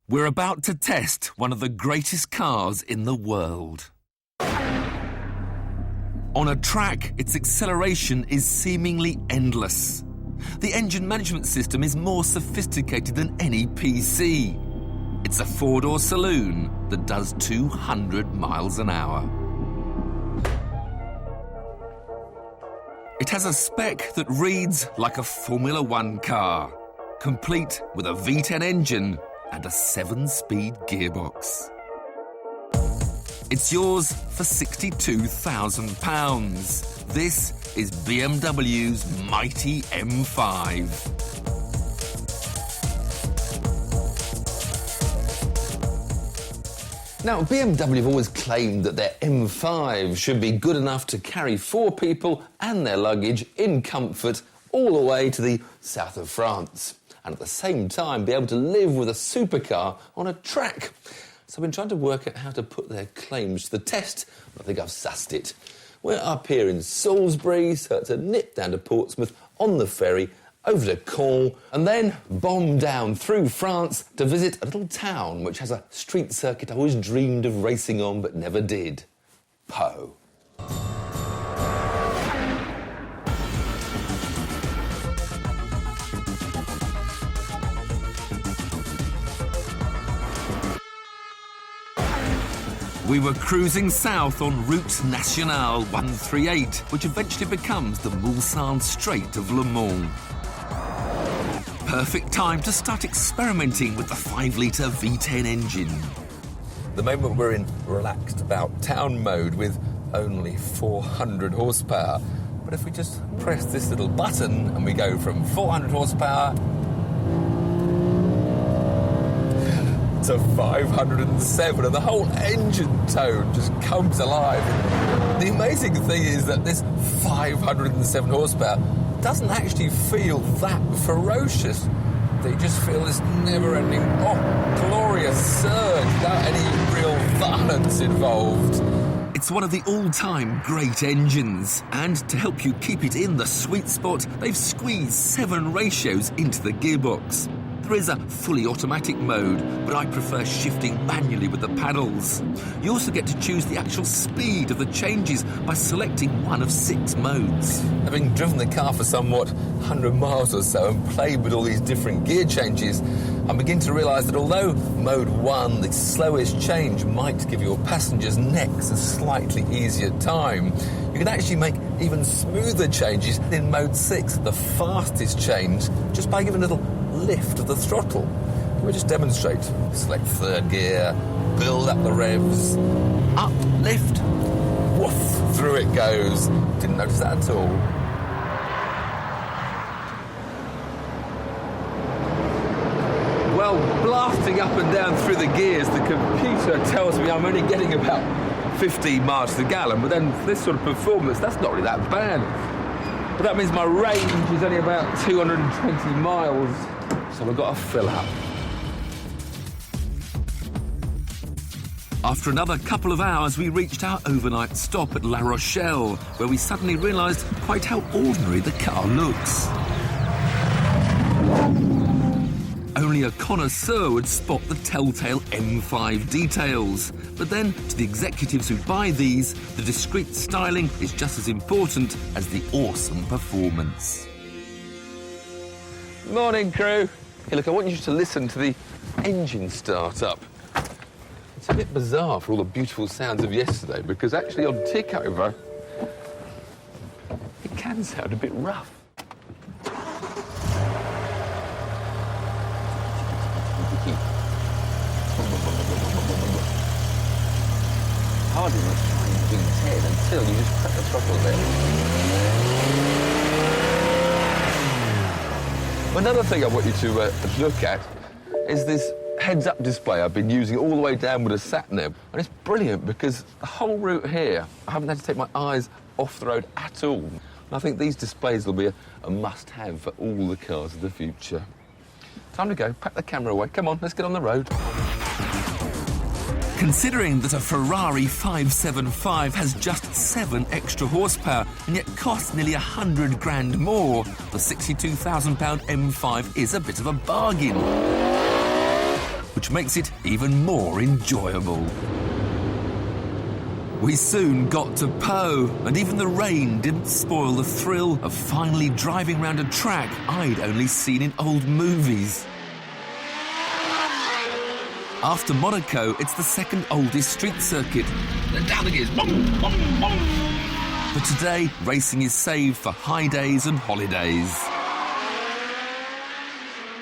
We're about to test one of the greatest cars in the world. On a track, its acceleration is seemingly endless. The engine management system is more sophisticated than any PC. It's a four-door saloon that does 200 miles an hour. It has a spec that reads like a Formula One car, complete with a V10 engine and a 7-speed gearbox. It's yours for £62,000. This is BMW's mighty M5. Now, BMW have always claimed that their M5 should be good enough to carry 4 people and their luggage in comfort all the way to the south of France, and at the same time be able to live with a supercar on a track. So I've been trying to work out how to put their claims to the test, and I think I've sussed it. We're up here in Salisbury, so it's a nip down to Portsmouth on the ferry, over to Caen, and then bomb down through France to visit a little town which has a street circuit I always dreamed of racing on but never did. Pau. We were cruising south on Route Nationale 138, which eventually becomes the Mulsanne Strait of Le Mans. Perfect time to start experimenting with the 5-litre V10 engine. The moment we're in relaxed about town mode with only 400 horsepower. But if we just press this little button and we go from 400 horsepower to 507, and the whole engine tone just comes alive. The amazing thing is that this 507 horsepower doesn't actually feel that ferocious. They just feel this never-ending, glorious surge without any real violence involved. It's one of the all-time great engines, and to help you keep it in the sweet spot, they've squeezed 7 ratios into the gearbox. There is a fully automatic mode, but I prefer shifting manually with the paddles. You also get to choose the actual speed of the changes by selecting one of 6 modes. Having driven the car for somewhat 100 miles or so and played with all these different gear changes, I begin to realise that although Mode 1, the slowest change, might give your passengers' necks a slightly easier time, you can actually make even smoother changes in Mode 6, the fastest change, just by giving a little lift of the throttle. We'll just demonstrate. Select 3rd gear, build up the revs, up, lift, woof, through it goes. Didn't notice that at all. Well, blasting up and down through the gears, the computer tells me I'm only getting about 15 miles to the gallon, but then for this sort of performance, that's not really that bad. But that means my range is only about 220 miles, so we've got to fill up. After another couple of hours, we reached our overnight stop at La Rochelle, where we suddenly realised quite how ordinary the car looks. Only a connoisseur would spot the telltale M5 details. But then, to the executives who buy these, the discreet styling is just as important as the awesome performance. Morning, crew. Hey, look, I want you to listen to the engine start up. It's a bit bizarre for all the beautiful sounds of yesterday, because actually on tick-over, it can sound a bit rough. Hardly much trying to do its head until you just press the throttle a bit. Another thing I want you to look at is this heads-up display I've been using all the way down with a sat-nav. And it's brilliant because the whole route here, I haven't had to take my eyes off the road at all. And I think these displays will be a must-have for all the cars of the future. Time to go. Pack the camera away. Come on, let's get on the road. Considering that a Ferrari 575 has just 7 extra horsepower and yet costs nearly 100 grand more, the £62,000 M5 is a bit of a bargain, which makes it even more enjoyable. We soon got to Po, and even the rain didn't spoil the thrill of finally driving round a track I'd only seen in old movies. After Monaco, it's the second oldest street circuit. Then down the gears, boom, boom, boom. But today, racing is saved for high days and holidays.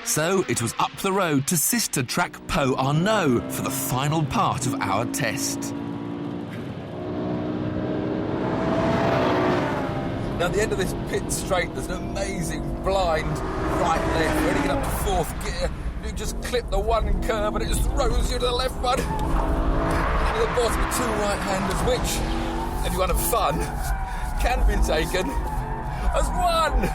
So it was up the road to sister track Po Arnaud for the final part of our test. Now, at the end of this pit straight, there's an amazing blind right-left, ready to get up to 4th gear. You just clip the one curve and it just throws you to the left one. And at the bottom, 2 right-handers, which, if you want to have fun, can be taken as 1.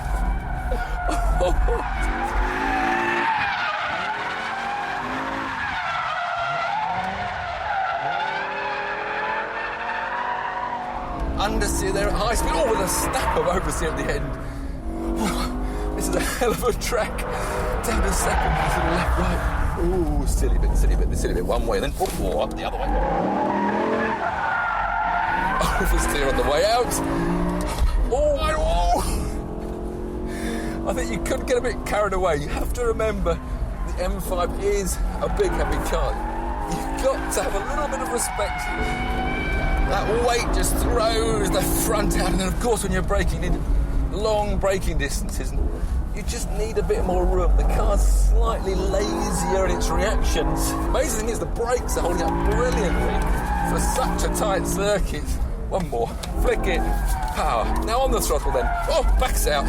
Understeer there at high speed, with a snap of oversteer at the end. This is a hell of a track. Down to second, to the left, right. Ooh, silly bit one way, then up the other way. Oversteer on the way out. I think you could get a bit carried away. You have to remember the M5 is a big, heavy car. You've got to have a little bit of respect. That weight just throws the front out, and then of course when you're braking in long braking distances, you just need a bit more room. The car's slightly lazier in its reactions. Amazing thing is the brakes are holding up brilliantly for such a tight circuit. One more, flick it, power. Now on the throttle then. Backs out.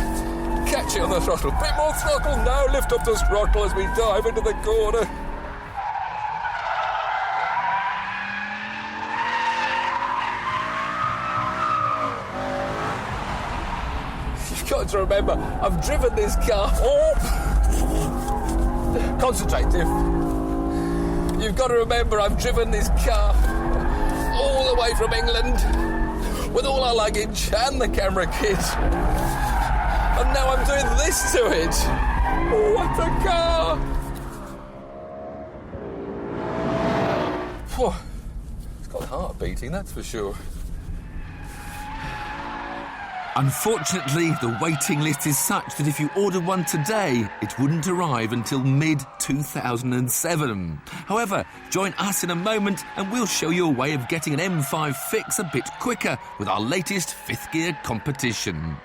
Catch it on the throttle. Bit more throttle. Now lift up the throttle as we dive into the corner. You've got to remember, I've driven this car. Concentrate, Tiff. You've got to remember, I've driven this car all the way from England with all our luggage and the camera kit. And now I'm doing this to it. What a car! It's got heart beating, that's for sure. Unfortunately, the waiting list is such that if you ordered one today, it wouldn't arrive until mid-2007. However, join us in a moment and we'll show you a way of getting an M5 fix a bit quicker with our latest 5th gear competition.